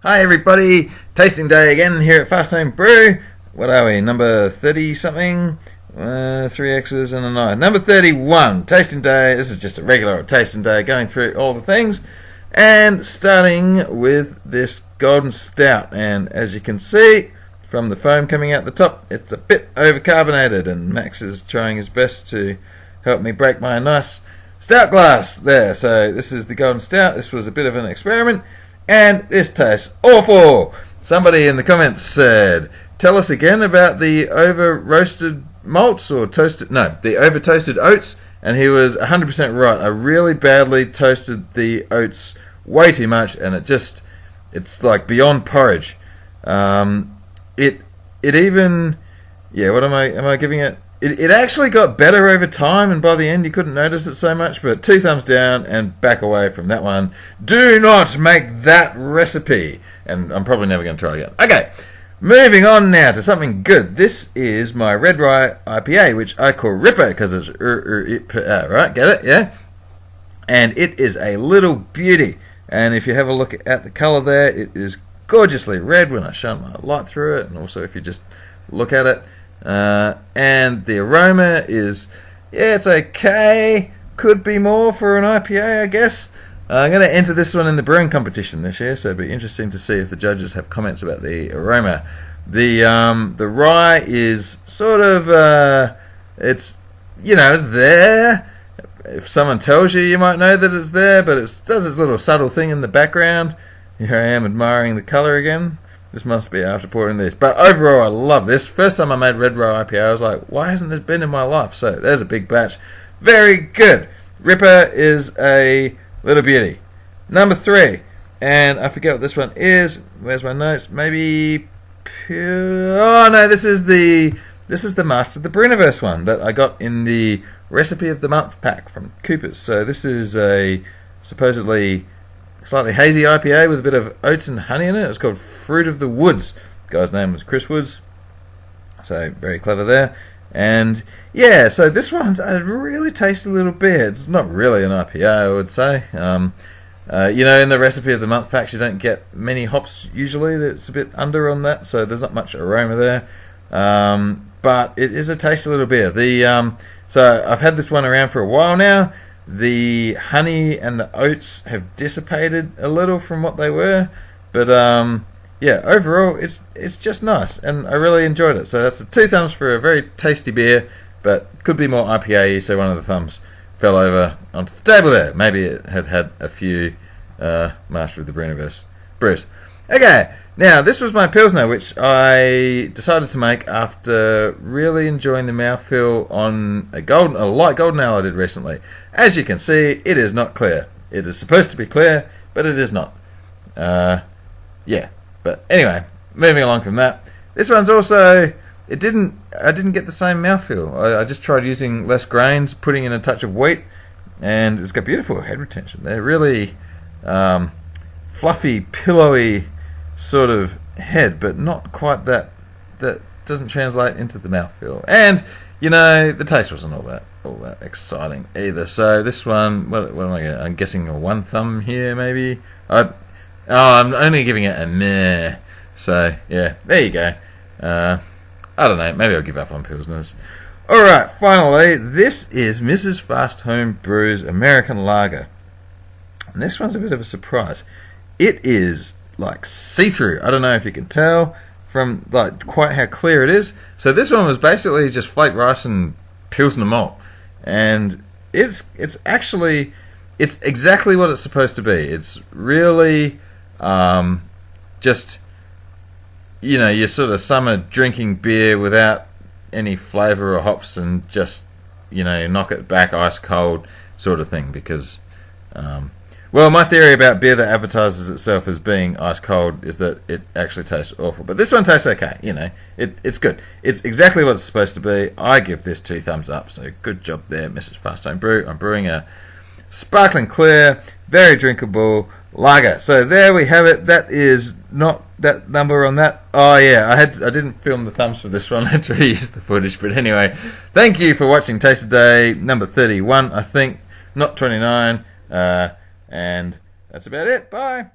Hi everybody, tasting day again here at Fast Homebrew. What are we, number 30 something? 3 X's and a 9. Number 31, tasting day. This is just a regular tasting day, going through all the things and starting with this golden stout. And as you can see from the foam coming out the top, it's a bit overcarbonated, and Max is trying his best to help me break my nice stout glass there. So this is the golden stout. This was a bit of an experiment, and this tastes awful. Somebody in the comments said, tell us again about the over roasted malts or the over toasted oats, and he was 100% right. I really badly toasted the oats way too much, and it's like beyond porridge. It even, what am I giving it? It actually got better over time, and by the end you couldn't notice it so much, but 2 thumbs down and back away from that one. Do not make that recipe, and I'm probably never going to try it again. Okay, moving on now to something good. This is my Redry IPA, which I call Ripper because it's right, get it? Yeah? And it is a little beauty, and if you have a look at the colour there, it is gorgeously red when I shine my light through it, and also if you just look at it. And the aroma is, it's okay. Could be more for an IPA, I guess. I'm going to enter this one in the brewing competition this year, so it'll be interesting to see if the judges have comments about the aroma. The rye is sort of, it's there. If someone tells you, you might know that it's there, but it does this little subtle thing in the background. Here I am admiring the colour again. This must be after pouring this. But overall, I love this. First time I made Redry IPA, I was like, why hasn't this been in my life? So there's a big batch. Very good. Ripper is a little beauty. Number 3. And I forget what this one is. Where's my notes? Maybe... Oh, no, this is the Master of the Brewniverse one that I got in the Recipe of the Month pack from Coopers. So this is a supposedly slightly hazy IPA with a bit of oats and honey in it. It's called Fruit of the Woods. The guy's name was Chris Woods. So very clever there. And yeah, so this one's a really tasty little beer. It's not really an IPA, I would say. In the Recipe of the Month packs, you don't get many hops usually. It's a bit under on that, so there's not much aroma there. But it is a tasty little beer. So I've had this one around for a while now. The honey and the oats have dissipated a little from what they were, but overall it's just nice, and I really enjoyed it. So that's 2 thumbs for a very tasty beer, but could be more IPA-y, so one of the thumbs fell over onto the table there. Maybe it had a few Master of the Brewniverse brews. Okay, now this was my pilsner, which I decided to make after really enjoying the mouthfeel on a light golden ale I did recently. As you can see, it is not clear. It is supposed to be clear, but it is not. But anyway, moving along from that, this one's also I didn't get the same mouthfeel. I just tried using less grains, putting in a touch of wheat, and it's got beautiful head retention. They're really fluffy, pillowy sort of head, but not quite that doesn't translate into the mouthfeel. And the taste wasn't all that exciting either. So this one, what am I getting? I'm guessing a 1 thumb here, maybe. I'm only giving it a meh. So yeah, there you go. I don't know. Maybe I'll give up on pilsners. All right, finally, this is Mrs Fast Homebrew's American Lager, and this one's a bit of a surprise. It is like see-through. I don't know if you can tell from like quite how clear it is. So this one was basically just flake rice and pilsner malt, and it's exactly what it's supposed to be. It's really just your sort of summer drinking beer without any flavour or hops, and just knock it back ice cold sort of thing, because my theory about beer that advertises itself as being ice cold is that it actually tastes awful. But this one tastes okay. It's good. It's exactly what it's supposed to be. I give this 2 thumbs up. So good job there, Mrs Fast Homebrew. I'm brewing a sparkling clear, very drinkable lager. So there we have it. That is not that number on that. Oh yeah, I didn't film the thumbs for this one. I had to reuse the footage. But anyway, thank you for watching Taste of Day number 31, I think, not 29. And that's about it. Bye.